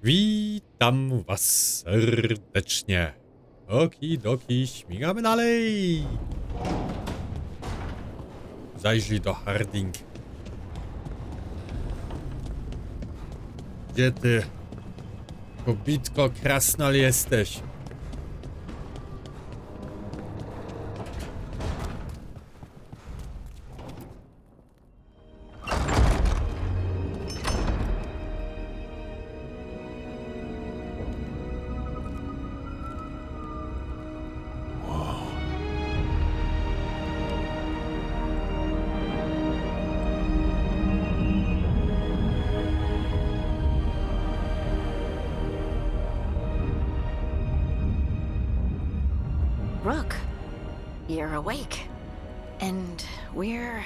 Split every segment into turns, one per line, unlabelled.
Witam was serdecznie. Okidoki, śmigamy dalej. Zajrzyj do Harding. Gdzie ty, kobitko krasnal, jesteś?
Rook, you're awake. And we're...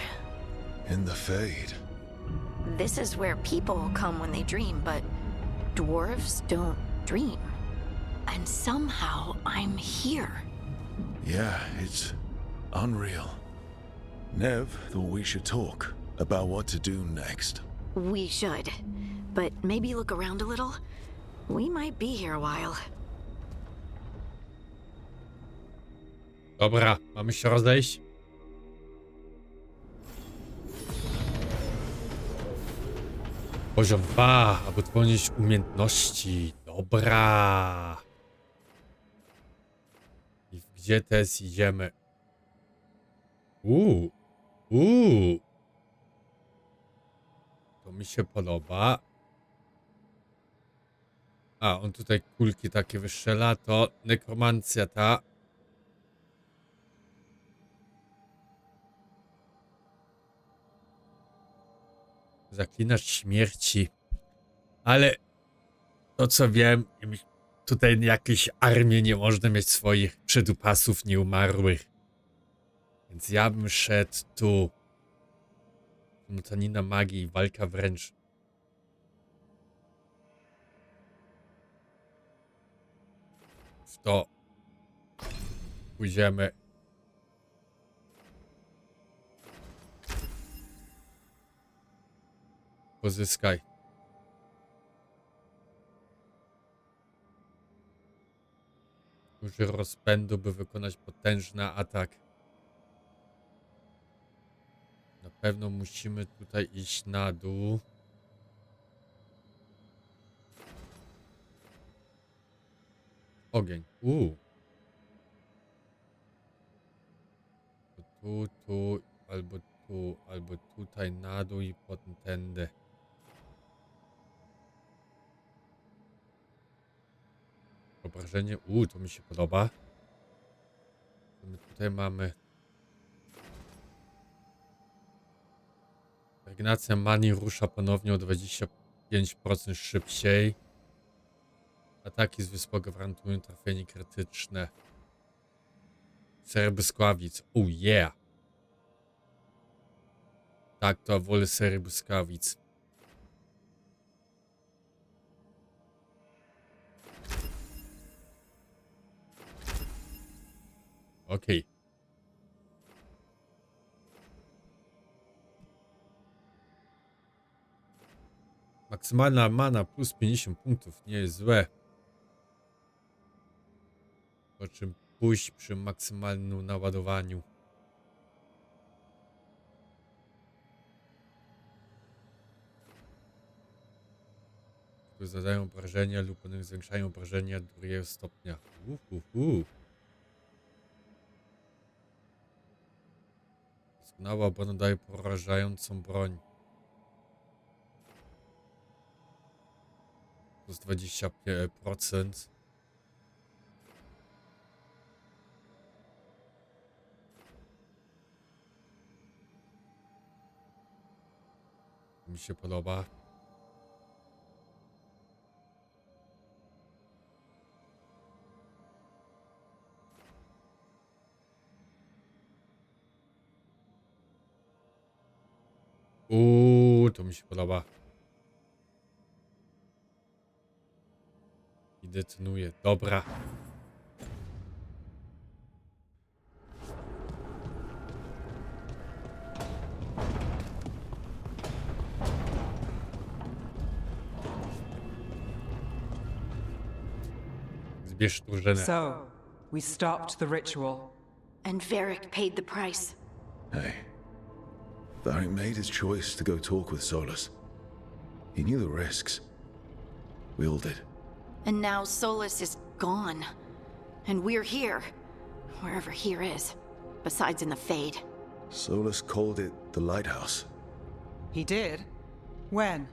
In the Fade.
This is where people come when they dream, but dwarves don't dream. And somehow I'm here.
Yeah, it's unreal. Nev thought we should talk about what to do next.
We should. But maybe look around a little. We might be here a while.
Dobra, mamy się rozejść. Poziom 2, aby podnieść umiejętności. Dobra. I gdzie teraz idziemy? To mi się podoba. A, on tutaj kulki takie wystrzela, to nekromancja ta. Zaklinacz śmierci. Ale to co wiem, tutaj jakieś armie nie można mieć swoich przedupasów nieumarłych. Więc ja bym szedł tu. Motanina magii, walka wręcz. W to pójdziemy. Pozyskaj. Użyj rozpędu, by wykonać potężny atak. Na pewno musimy tutaj iść na dół. Ogień. Tu, albo tutaj na dół i potem tędy. Obrażenie. To mi się podoba. Co my tutaj mamy? Regnacja mani rusza ponownie o 25% szybciej. Ataki z wyspo gwarantują trafienie krytyczne. Sery błyskawic. Yeah! Tak, to wolę serii błyskawic. Okej. Maksymalna mana plus 50 punktów. Nie jest złe. Po czym pójść przy maksymalnym naładowaniu. Tu zadają obrażenia lub one zwiększają obrażenia drugiego stopnia. Doskonała obrona daje porażającą broń. Plus 20%. Mi się podoba. To mi się podoba. I detonuje. Dobra. bierz drużynę.
So, we stopped the ritual.
And Varric paid the price.
Hey, Varric made his choice to go talk with Solus. He knew the risks. We all did.
And now Solus is gone. And we're here. Wherever here is. Besides in the Fade.
Solus called it the lighthouse.
He did? When?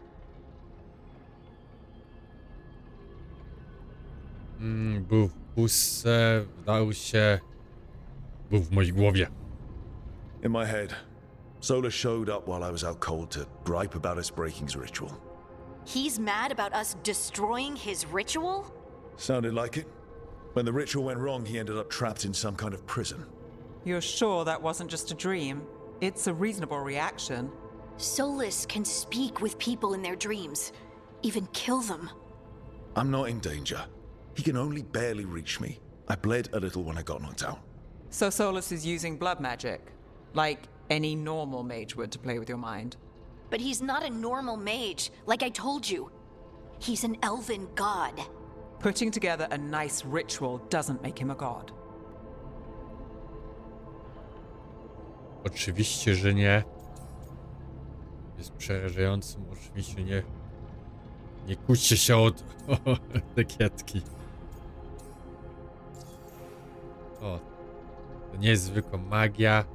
Był w pustce, wdał się... Był w mojej głowie.
In my head, Solus showed up while I was out cold to gripe about us breaking his ritual.
He's mad about us destroying his ritual?
Sounded like it. When the ritual went wrong, he ended up trapped in some kind of prison.
You're sure that wasn't just a dream? It's a reasonable reaction.
Solus can speak with people in their dreams. Even kill them.
I'm not in danger. He can only barely reach me. I bled a little when I got knocked out.
So Solus is using blood magic, like any normal mage would to play with your mind.
But he's not a normal mage, like I told you. He's an elven god.
Putting together a nice ritual doesn't make him a god.
Oczywiście, że nie. Jest przerażającym, oczywiście nie. Nie kłóćcie się od etykietki. O, to nie jest zwykła magia.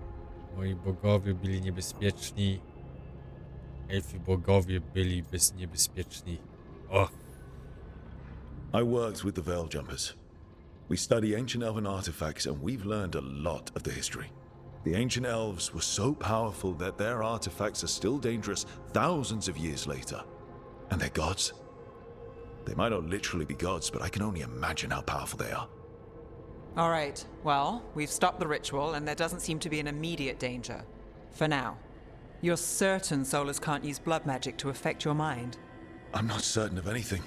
Moi bogowie byli niebezpieczni. Elfi bogowie byli niebezpieczni. O!
I worked with the Veil Jumpers. We study ancient elven artifacts and we've learned a lot of the history. The ancient elves were so powerful that their artifacts are still dangerous thousands of years later. And they're gods. They might not literally be gods, but I can only imagine how powerful they are.
All right, well, we've stopped the ritual and there doesn't seem to be an immediate danger. For now. You're certain Solus can't use blood magic to affect your mind?
I'm not certain of anything.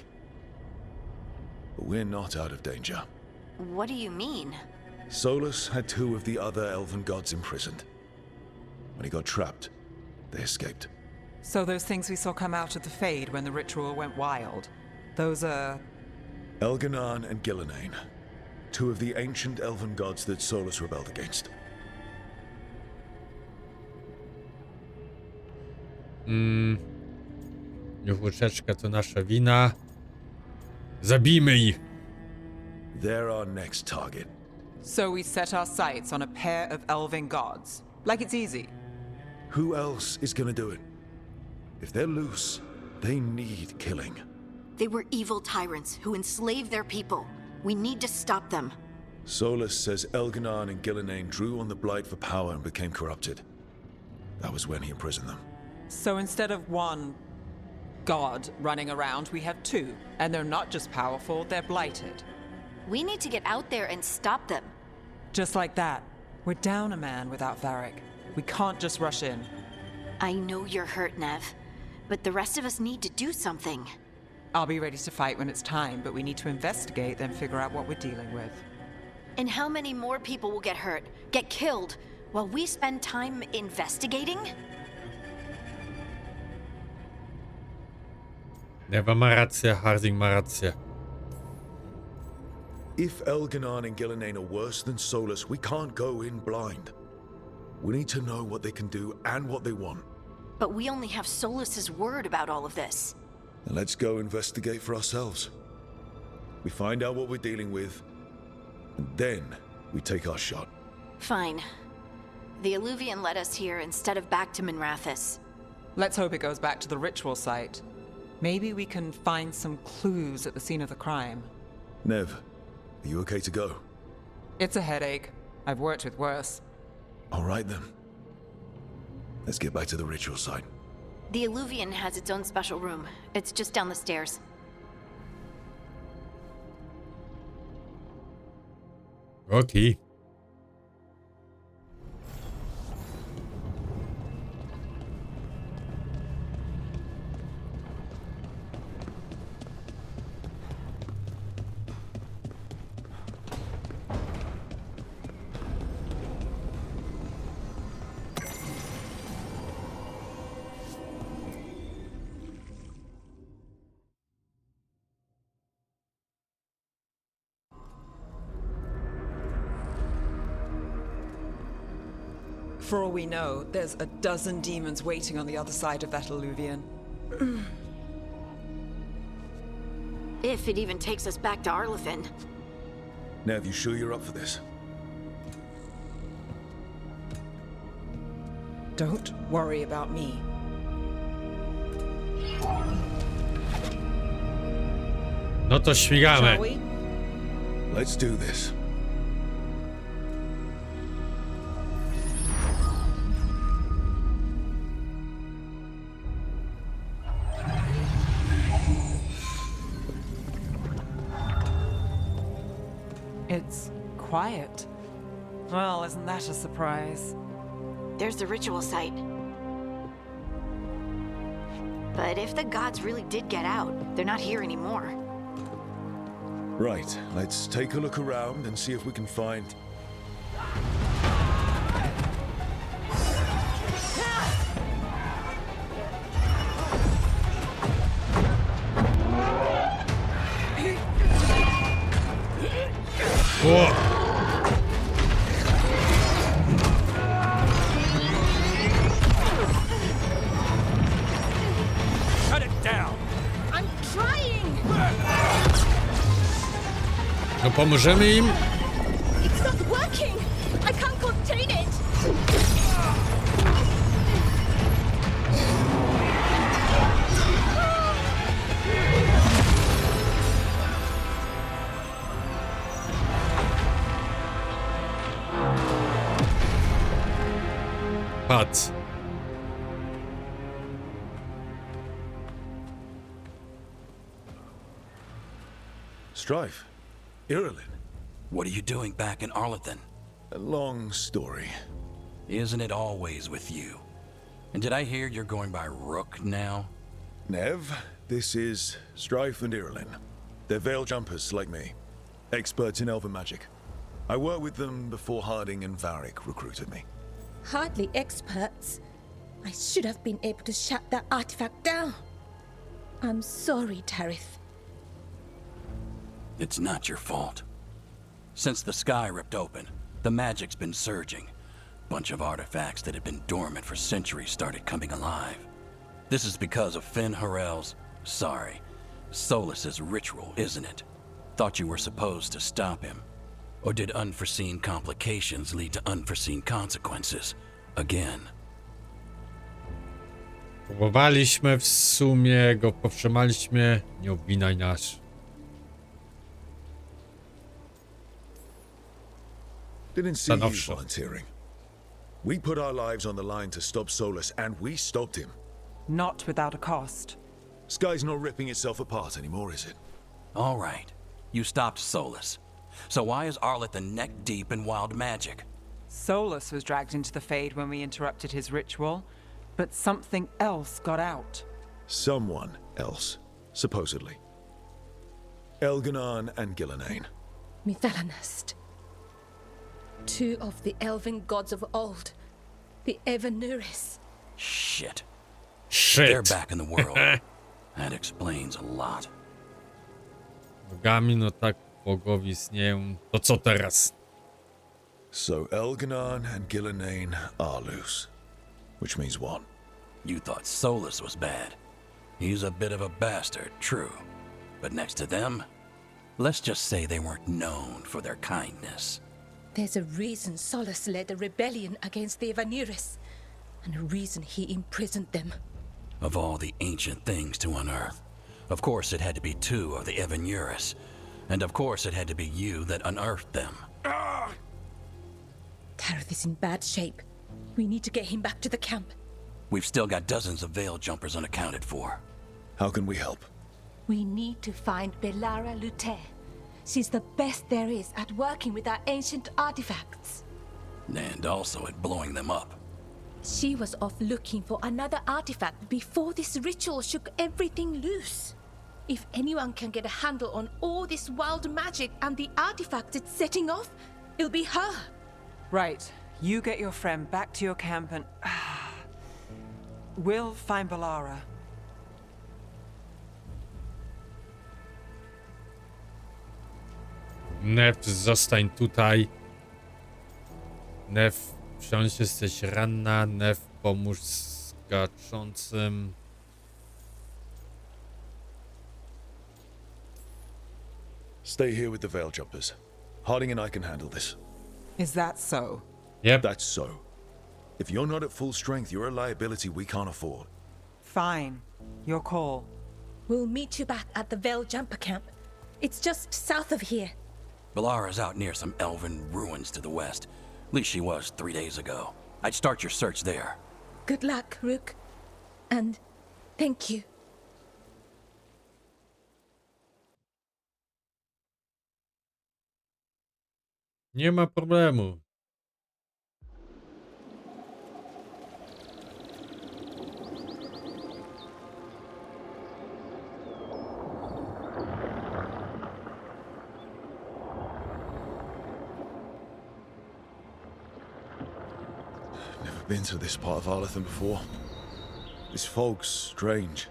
But we're not out of danger.
What do you mean?
Solus had two of the other elven gods imprisoned. When he got trapped, they escaped.
So those things we saw come out of the Fade when the ritual went wild, those are...
Elganan and Gillenane. Two of the ancient elven gods that Solus rebelled against.
Niewłóczeczka to nasza wina. Zabijmy ich!
They're our next target.
So we set our sights on a pair of elven gods. Like it's easy.
Who else is gonna do it? If they're loose, they need killing.
They were evil tyrants who enslaved their people. We need to stop them.
Solus says Elganan and Gillenane drew on the Blight for power and became corrupted. That was when he imprisoned them.
So instead of one god running around, we have two. And they're not just powerful, they're blighted.
We need to get out there and stop them.
Just like that. We're down a man without Varric. We can't just rush in.
I know you're hurt, Nev, but the rest of us need to do something.
I'll be ready to fight when it's time, but we need to investigate, then figure out what we're dealing with.
And how many more people will get hurt, get killed, while we spend time investigating?
Neva ma rację, Harding ma rację.
If Elganan and Gillenane are worse than Solus, we can't go in blind. We need to know what they can do and what they want.
But we only have Solus's word about all of this.
And let's go investigate for ourselves. We find out what we're dealing with, and then we take our shot.
Fine. The Alluvian led us here instead of back to Minrathous.
Let's hope it goes back to the ritual site. Maybe we can find some clues at the scene of the crime.
Nev, are you okay to go?
It's a headache. I've worked with worse.
All right then. Let's get back to the ritual site.
The Alluvian has its own special room. It's just down the stairs.
Rocky.
For all we know, there's a dozen demons waiting on the other side of that alluvion.
If it even takes us back to Arlethan.
Nev, you sure you're up for this?
Don't worry about me.
No to
Shall
śmigamy.
we?
Let's do this.
It's quiet. Well, isn't that a surprise?
There's the ritual site. But if the gods really did get out, they're not here anymore.
Right, let's take a look around and see if we can find...
O!
Shut it down!
I'm trying!
No pomożemy im?
It's not working! I can't contain it!
Patrz.
Strife. Irulan.
What are you doing back in Arlethan?
A long story.
Isn't it always with you? And did I hear you're going by Rook now?
Nev, this is Strife and Irulan. They're veil jumpers like me. Experts in elven magic. I worked with them before Harding and Varric recruited me.
Hardly experts. I should have been able to shut that artifact down. I'm sorry, Tarith.
It's not your fault. Since the sky ripped open, the magic's been surging. Bunch of artifacts that had been dormant for centuries started coming alive. This is because of Finn Harel's, Solus's ritual, isn't it? Thought you were supposed to stop him. Or did unforeseen complications lead to unforeseen consequences? Again.
Próbowaliśmy w sumie, go powstrzymaliśmy. Nie obwinaj nas.
Didn't see you
Stanowczo.
volunteering. We put our lives on the line to stop Solus, and we stopped him.
Not without a cost.
Sky's not ripping itself apart anymore, is it?
All right. You stopped Solus. So why is Arlethan neck deep in wild magic?
Solus was dragged into the Fade when we interrupted his ritual, but something else got out.
Someone else, supposedly. Elganon and Gillenane.
Mithalanast. Two of the elven gods of old. The Evanuris.
Shit.
Shit.
They're back in the world. That explains a lot.
Bogami, no tak, bogowie istnieją. To co teraz?
So Elganon and Gillenane are loose. Which means what?
You thought Solus was bad. He's a bit of a bastard, true. But next to them, let's just say they weren't known for their kindness.
There's a reason Solus led a rebellion against the Evanuris, and a reason he imprisoned them.
Of all the ancient things to unearth, of course it had to be two of the Evanuris. And of course it had to be you that unearthed them.
Tarith is in bad shape. We need to get him back to the camp.
We've still got dozens of veil jumpers unaccounted for.
How can we help?
We need to find Belara Lute. She's the best there is at working with our ancient artifacts.
And also at blowing them up.
She was off looking for another artifact before this ritual shook everything loose. If anyone can get a handle on all this wild magic and the artifacts it's setting off, it'll be her.
Right. You get your friend back to your camp and... we'll find Belara.
Nev, zostań tutaj. Nev, Wciąż jesteś ranna, Nef, pomóż skaczącym.
Stay here with the Veil Jumpers. Harding and I can handle this.
Is that so?
Yep.
That's so. If you're not at full strength, you're a liability we can't afford.
Fine. Your call.
We'll meet you back at the Veil Jumper Camp. It's just south of here.
Valara's out near some elven ruins to the west. At least she was 3 days ago. I'd start your search there.
Good luck, Rook. And thank you.
Nie ma problemu.
Never been to this part of Arlathan before. This fog's strange.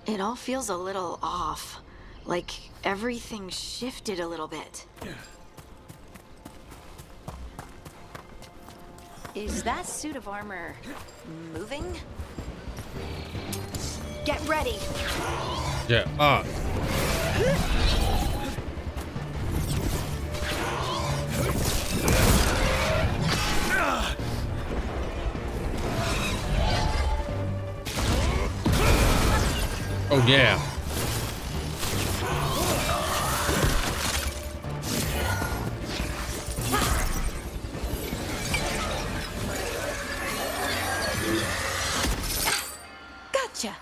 It all feels a little off. Like everything shifted a little bit. Is that suit of armor moving? Get ready!
Gdzie? A! Oh yeah!
Gotcha!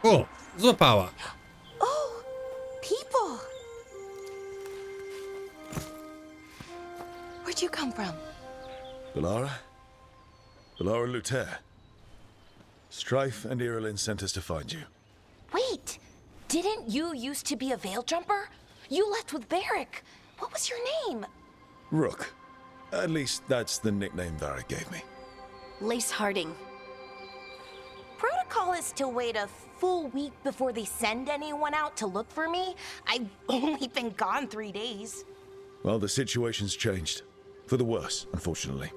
O! Złapała!
Oh, people! Where'd you come from?
Valara? Valara Luther. Strife and Irilin sent us to find you.
Wait, didn't you used to be a veil jumper? You left with Varric. What was your name?
Rook. At least that's the nickname Varric gave me.
Lace Harding.
Protocol is to wait a full week before they send anyone out to look for me. I've only been gone 3 days.
Well, the situation's changed. For the worse, unfortunately.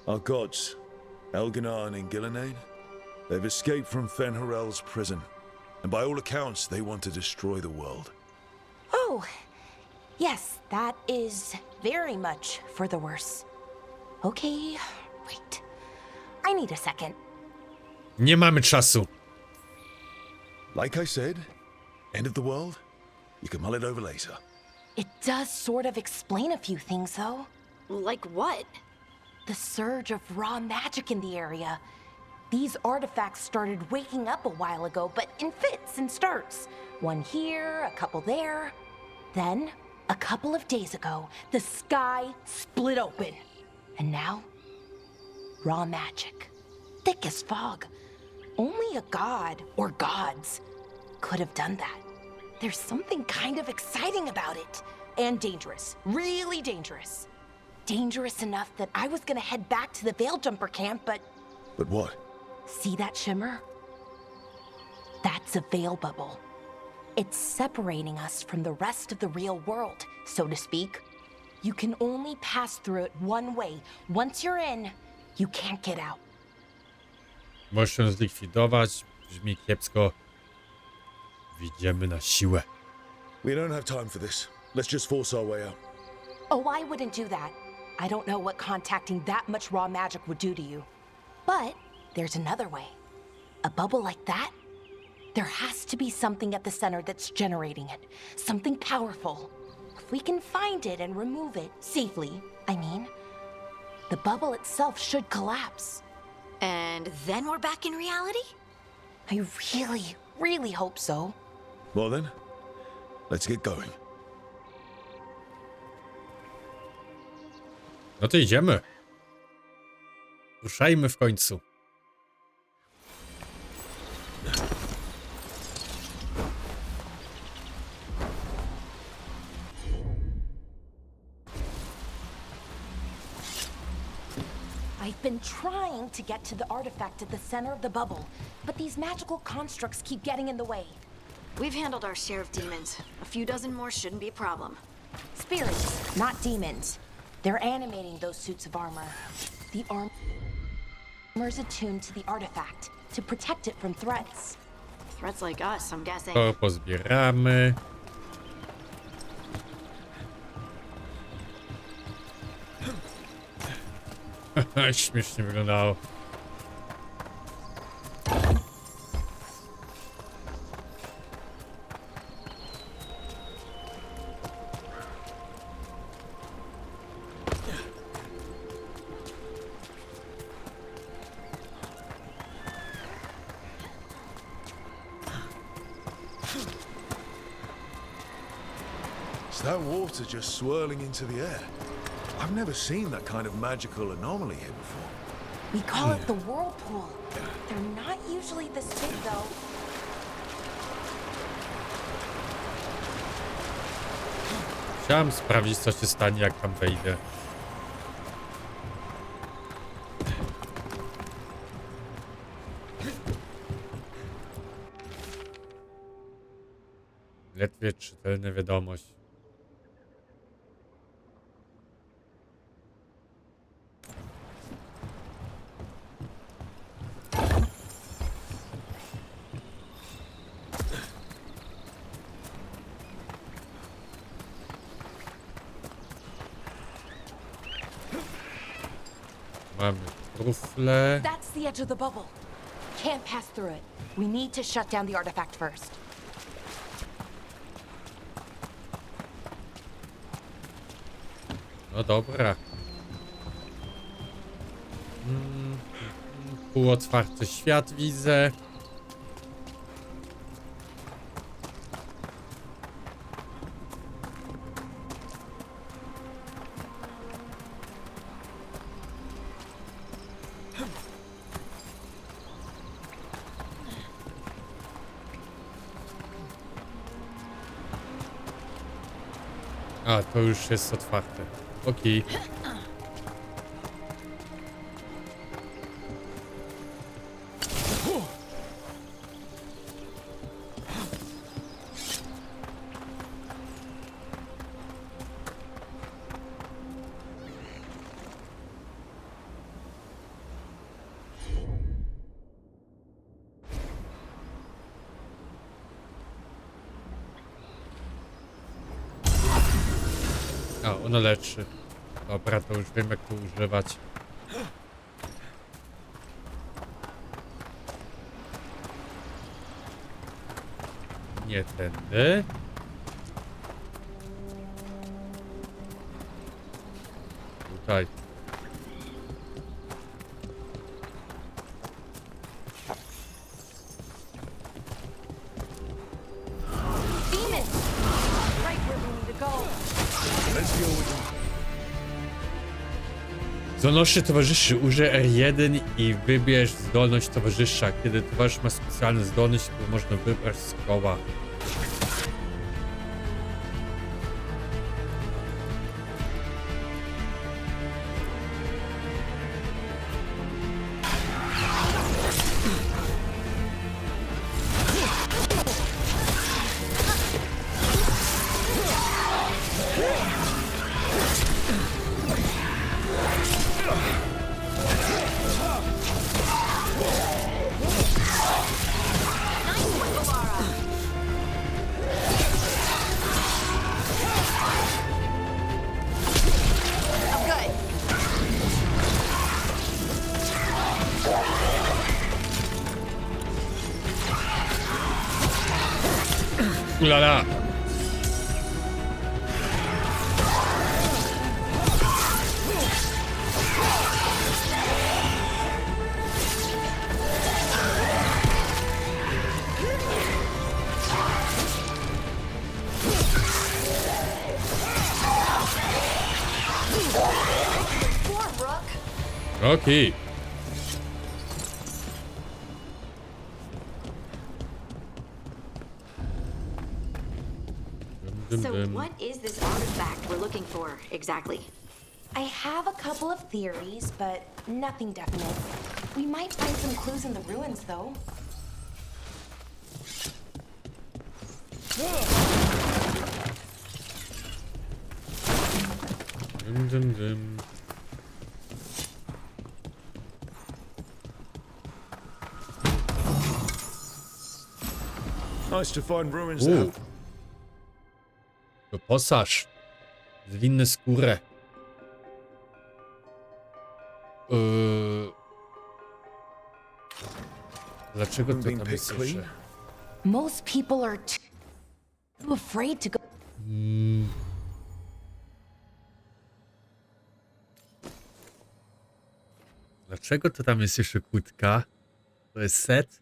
Our gods, Elganar and Ingilinain, they've escaped from Fen'Harel's prison. And by all accounts, they want to destroy the world.
Oh, yes, that is very much for the worse. Okay, wait. I need a second.
Nie mamy czasu.
Like I said, end of the world? You can mull it over later.
It does sort of explain a few things, though.
Like what?
The surge of raw magic in the area. These artifacts started waking up a while ago, but in fits and starts. One here, a couple there. Then, a couple of days ago, the sky split open. And now, raw magic. Thick as fog. Only a god, or gods, could have done that. There's something kind of exciting about it. And dangerous. Really dangerous. Dangerous enough that I was gonna head back to the Veil Jumper camp, but...
But what?
See that shimmer? That's a veil bubble. It's separating us from the rest of the real world, so to speak. You can only pass through it one way. Once you're in, you can't get out.
Możesz ją zlikwidować. Brzmi kiepsko. Wyjdziemy na siłę.
We don't have time for this. Let's just force our way out.
Oh, I wouldn't do that. I don't know what contacting that much raw magic would do to you. But there's another way. A bubble like that? There has to be something at the center that's generating it. Something powerful. If we can find it and remove it, safely, I mean, the bubble itself should collapse.
And then we're back in reality?
I really, really hope so.
Well then, let's get going.
No to idziemy. Ruszajmy w końcu.
I've been trying to get to the artifact at the center of the bubble, but these magical constructs keep getting in the way.
We've handled our share of demons. A few dozen more shouldn't be a problem.
Spirits, not demons. They're animating those suits of armor. The arm... Is attuned to the artifact to protect it from threats.
Threats like us, I'm guessing.
To pozbieramy. Śmiesznie wyglądało.
Is that water just swirling into the air? I've never seen that kind of magical anomaly here before.
We call it the whirlpool. They're not usually this big, though.
Chciałem sprawdzić, co się stanie, jak tam wejdę. Ledwie czytelna wiadomość. Mamy trufle.
That's the edge of the bubble. Can't pass through it. We need to shut down the artifact first.
No dobra. Półotwarty świat widzę. A, to już jest otwarte. Okej. A, ono leczy. Dobra, to już wiem, jak to używać. Nie tędy. Tutaj.
Demon! Right where we need to go.
Let's deal with them.
Zdolności towarzyszy. Użyj R1 i wybierz zdolność towarzysza. Kiedy towarzysz ma specjalną zdolność, to można wybrać z koła. Ulala! Okej.
So what is this artifact we're looking for exactly?
I have a couple of theories, but nothing definite. We might find some clues in the ruins, though.
nice to find ruins that have...
Wyposaż. Zwinny skórę. Dlaczego to tam jest jeszcze?
Most people are too afraid to go.
Dlaczego to tam jest jeszcze kłódka? To jest set?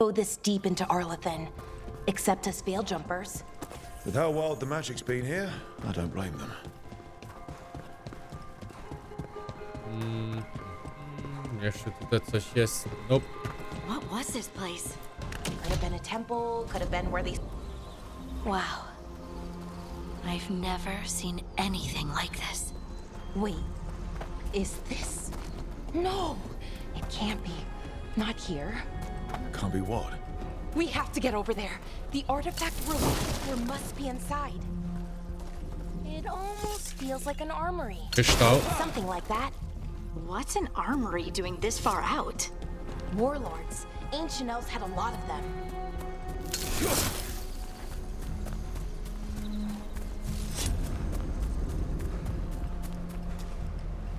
Go this deep into Arlathan, except as veil jumpers.
With how wild the magic's been here, I don't blame them.
Jeszcze tutaj coś jest. Nope.
What was this place?
Could have been a temple, could have been where they...
Wow. I've never seen anything like this.
Wait, is this... No, it can't be. Not here.
Can't be what?
We have to get over there. The artifact there must be inside. It almost feels like an armory.
Kryształ.
Something like that.
What's an armory doing this far out?
Warlords. Ancient elves had a lot of them.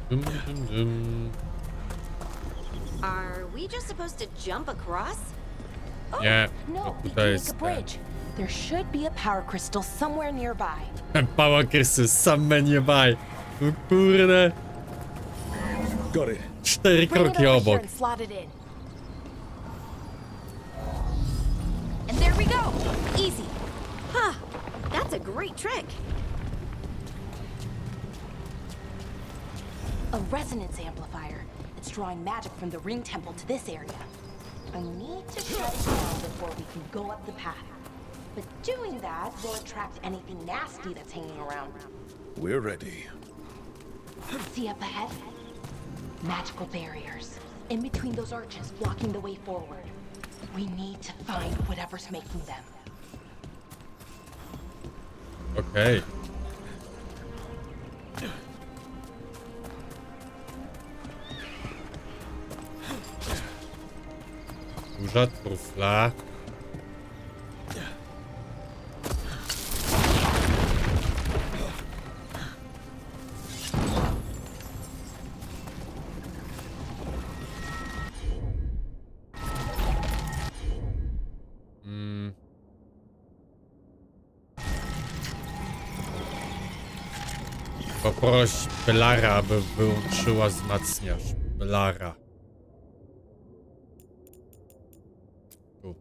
Dum, dum, dum.
Are we just supposed to jump across?
Nie,
No,
to
we
tutaj
can make
jest
a bridge. There should be a power crystal somewhere nearby.
ten Power Crystal sam nearby. O kurde.
Got it.
4
Bring it
kroki
over here
obok.
and slot it in. And there we go. Easy.
Huh. That's a great trick.
A resonance amplifier. It's drawing magic from the ring temple to this area. I need to shut it down before we can go up the path. But doing that will attract anything nasty that's hanging around.
We're ready.
See up ahead? Magical barriers. In between those arches, blocking the way forward. We need to find whatever's making them.
Okej. Duża trufla. Poproś Belara, aby wyłączyła wzmacniacz. Belara. Tu.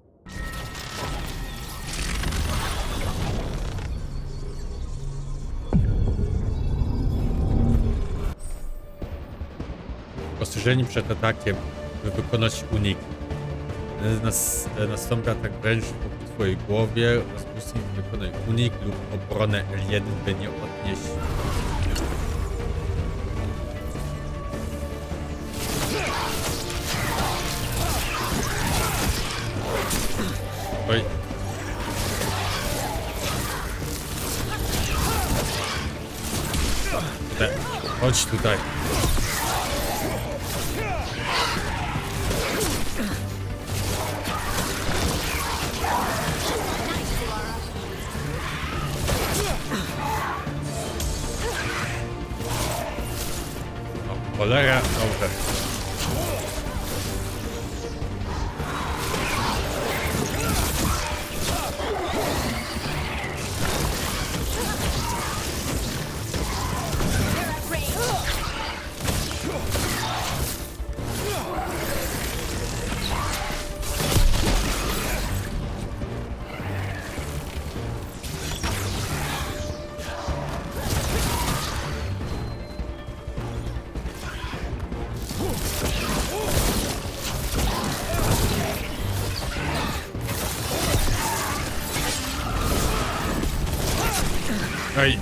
Ostrzeżeni przed atakiem, by wykonać unik. Nastąpi atak wręcz po twojej głowie oraz musi wykonać unik lub obronę L1, by nie odnieść. Oj. Chodź tutaj. O, cholera, dobrze. Ej.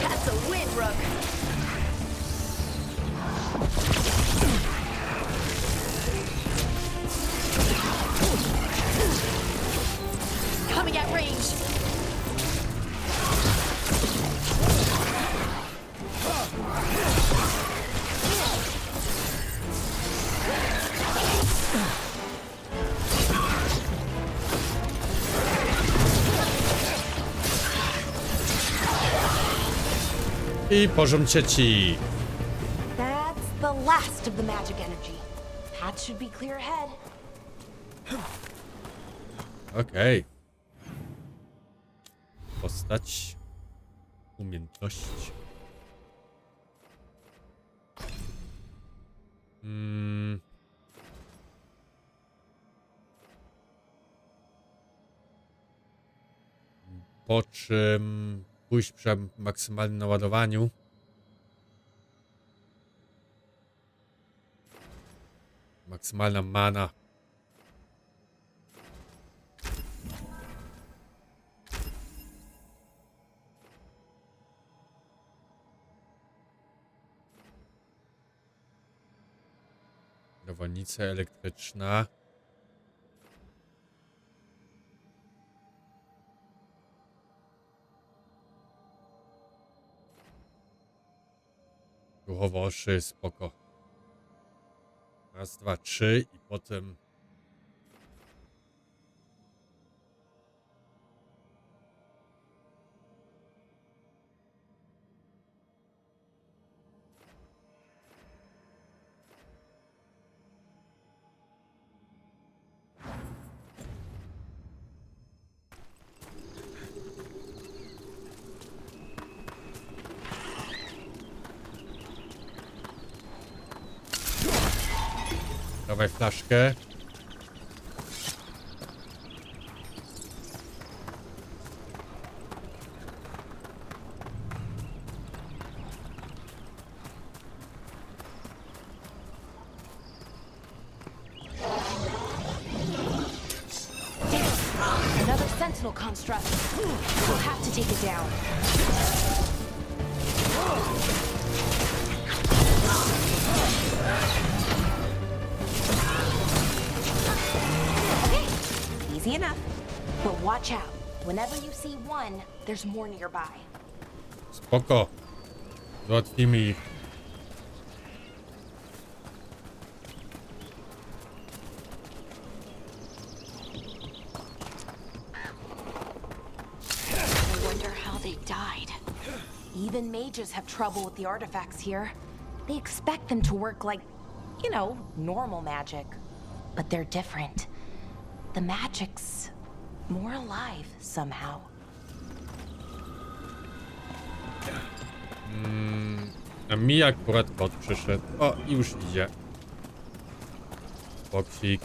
That's a win, Rook.
I poziom trzeci.
That's the last of the magic energy. Path should be clear ahead.
Okej. Postać. Umiejętność. Po czym pójść przy maksymalnym naładowaniu. Maksymalna mana. Dowolnica elektryczna. Duchowo oszy, spoko. Raz, dwa, trzy i potem... Dawaj flaszkę.
Another sentinel construct. We'll have to take it down. Okay, easy enough. But watch out. Whenever you see one, there's more nearby.
Spoko. Załatwimy ich.
I wonder how they died.
Even mages have trouble with the artifacts here. They expect them to work like, you know, normal magic. But they're different. The magic's more alive somehow.
A mi akurat kot przyszedł. O, i już idzie. Boksik.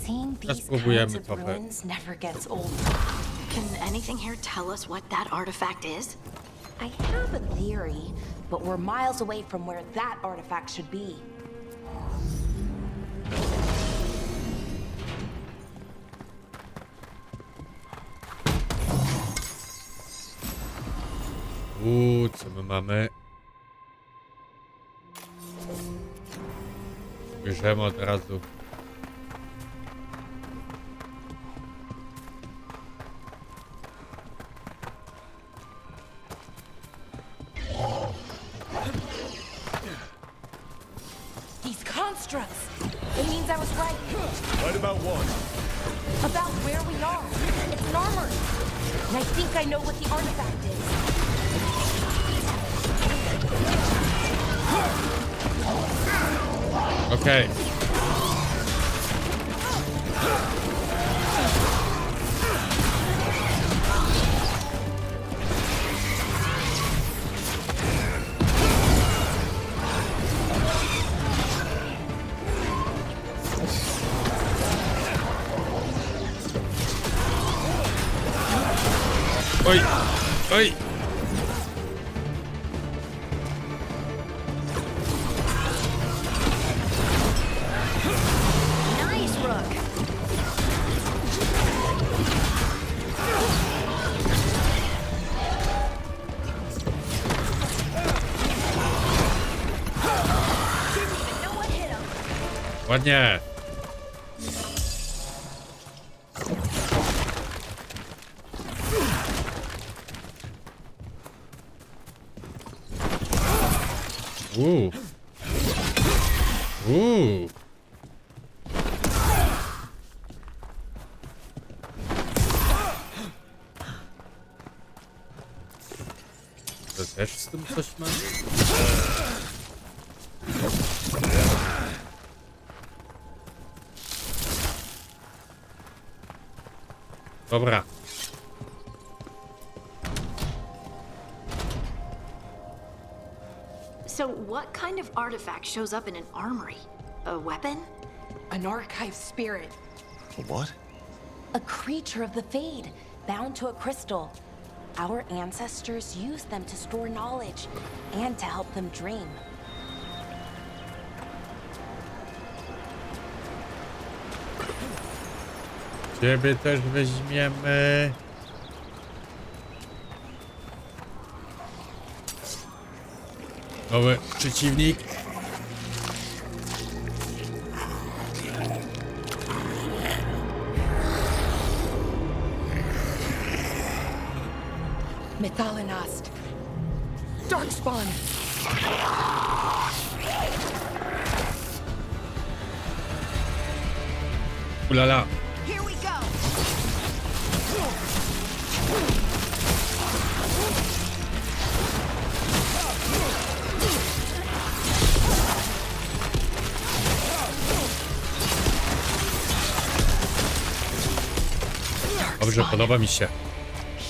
Seeing these
spróbujemy
kinds of
trochę.
ruins never gets old.
Can anything here tell us what that artifact is?
I have a theory, but we're miles away from where that artifact should be.
Co my mamy? Bierzemy od razu.
These constructs! It means I was right.
Right about what?
About where we are. It's an armor. And I think I know what the artifact is.
Okej. Oj, oj.
Nice, Rook.
Ładnie. To też z tym coś ma? Dobra.
So, what kind of artifact shows up in an armory? A weapon?
An archive spirit.
A what?
A creature of the Fade, bound to a crystal. Our ancestors used them to store knowledge and to help them dream.
Ciebie też weźmiemy. Nowy przeciwnik.
Methalinast. Darkspawn.
Ulala.
Here we go!
Dobrze, podoba mi się.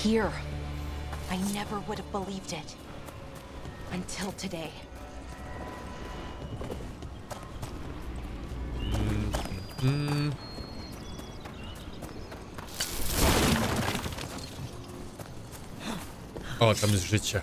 Here. I never would have believed it. Until today.
O, tam jest życie.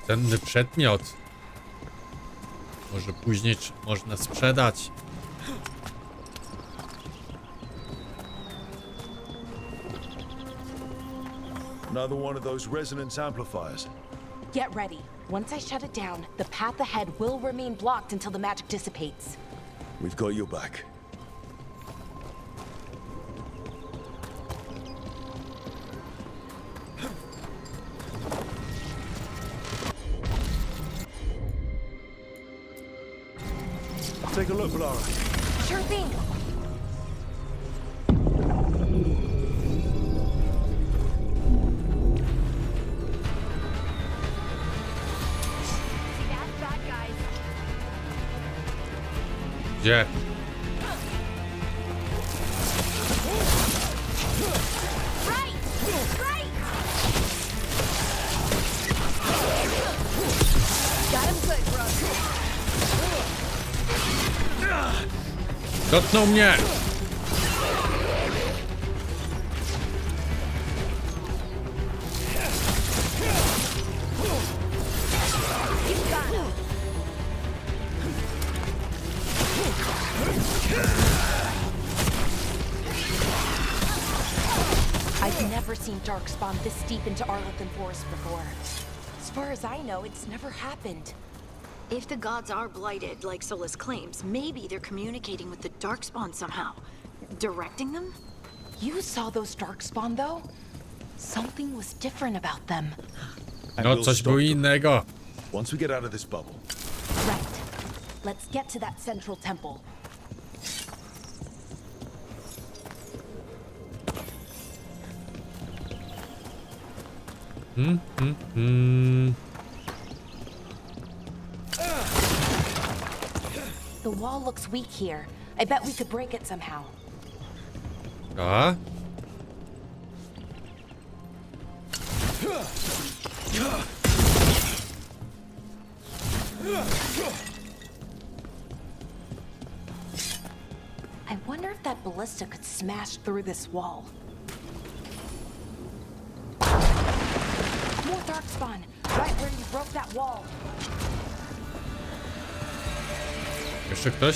Cenny przedmiot. Może później można sprzedać.
Another one of those resonance amplifiers.
Get ready. Once I shut it down, the path ahead will remain blocked until the magic dissipates.
We've got your back. Take a look, Lara.
Sure thing.
Gdzie? Dotknął mnie!
I've never seen Darkspawn this deep into Arlethan Forest before. As far as I know, it's never happened.
If the gods are blighted, like Solus claims, maybe they're communicating with the Darkspawn somehow. Directing them?
You saw those Darkspawn, though? Something was different about them.
And
No,
we'll
coś
stop
było
them.
innego.
Once we get out of this bubble.
Right. Let's get to that central temple. The wall looks weak here. I bet we could break it somehow.
A?
I wonder if that ballista could smash through this wall. More Darkspawn, right where you broke that wall.
Jeszcze ktoś?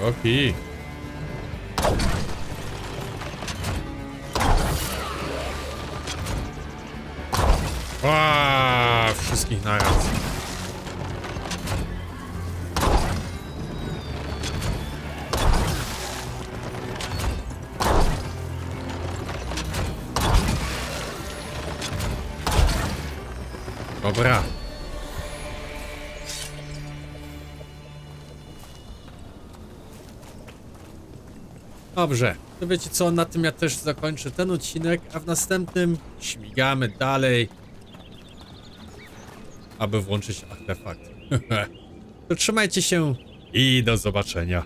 Okej. Wszystkich naraz. Dobra. Dobrze, to wiecie co, na tym ja też zakończę ten odcinek, a w następnym śmigamy dalej, aby włączyć artefakt. To trzymajcie się i do zobaczenia.